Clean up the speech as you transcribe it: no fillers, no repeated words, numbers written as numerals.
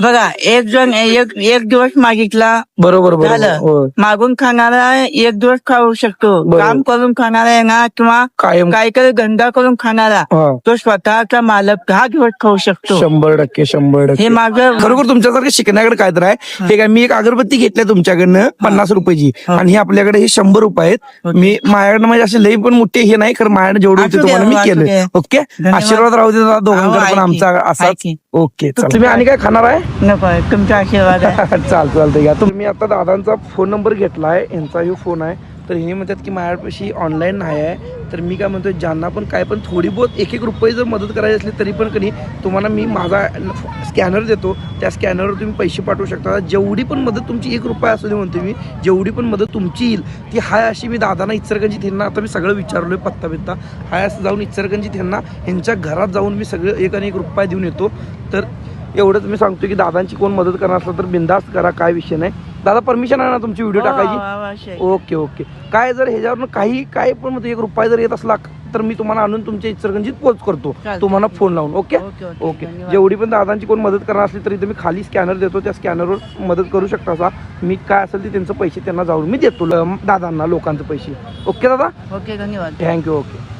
बघा एक जण एक दिवस मागितला बरोबर बरोबर झालं. होय. मागून खाणारा एक दिवस खाऊ शकतो. बरोबर. काम करून खाणारा आहे ना किंवा कायम काही धंदा करून खाणारा हा. तो स्वतःचा मालक 10 दिवस खाऊ शकतो. 100% हे माझं खरोखर तुमच्यासारखं शिकण्याकडे काय तर आहे. ठीक आहे, मी एक अगरबत्ती घेतली तुमच्याकडनं 50 रुपयाची आणि ही आपल्याकडे हे 100 रुपये आहेत. मी माझ्याकडनं म्हणजे असे लई पण मोठे हे नाही, खरं माझ्याकडे जेवढे होते असू दे, तुम्हाला मी असू केलं. दे. ओके, धन्यवाद. आशीर्वाद राहू दे दादा दोघांकडे पण आहे की, आमचा आहे असाच. की. ओके, तुम्ही आणि काय खाणार आहे? नको तुमचा आशीर्वाद आहे. चालतंय घ्या. तुम्ही आता दादांचा फोन नंबर घेतलाय, यांचा हे फोन आहे. तर हे म्हणतात की माझ्यापाशी ऑनलाईन नाही आहे. तर मी काय म्हणतोय, ज्यांना पण काय पण थोडी बहुत 1-1 रुपये जर मदत करायची असली तरी पण कधी तुम्हाला मी माझा स्कॅनर देतो. त्या स्कॅनरवर तुम्ही पैसे पाठवू शकता. जेवढी पण मदत तुमची 1 रुपया असू दे म्हणतो मी, जेवढी पण मदत तुमची येईल ती हाय अशी मी दादांना इचलकरंजीत त्यांना आता मी सगळं विचारलोय पत्ता बित्ता हाय असं जाऊन इचलकरंजीत त्यांना ह्यांच्या घरात जाऊन मी सगळं 1 रुपया देऊन येतो. तर एवढंच मी सांगतो की दादांची कोण मदत करणार असलं तर बिंदास्त करा, काय विषय नाही. दादा परमिशन आहे ना तुमची व्हिडिओ टाकायची? Okay okay. काय जर ह्याच्यावरनं काय पण म्हणजे 1 रुपया जर येत असला तर मी तुम्हाला आणून तुमच्या इचलकरंजीत पोच करतो तुम्हाला फोन लावून. Okay okay. जेवढी पण दादांची कोण मदत करणार असली तरी तुम्ही खाली स्कॅनर देतो, त्या स्कॅनरवर मदत करू शकता असा. मी काय असेल ते त्यांचे पैसे त्यांना जाऊन मी देतो दादांना, लोकांचे पैसे. ओके दादा, ओके धन्यवाद. थँक्यू. ओके.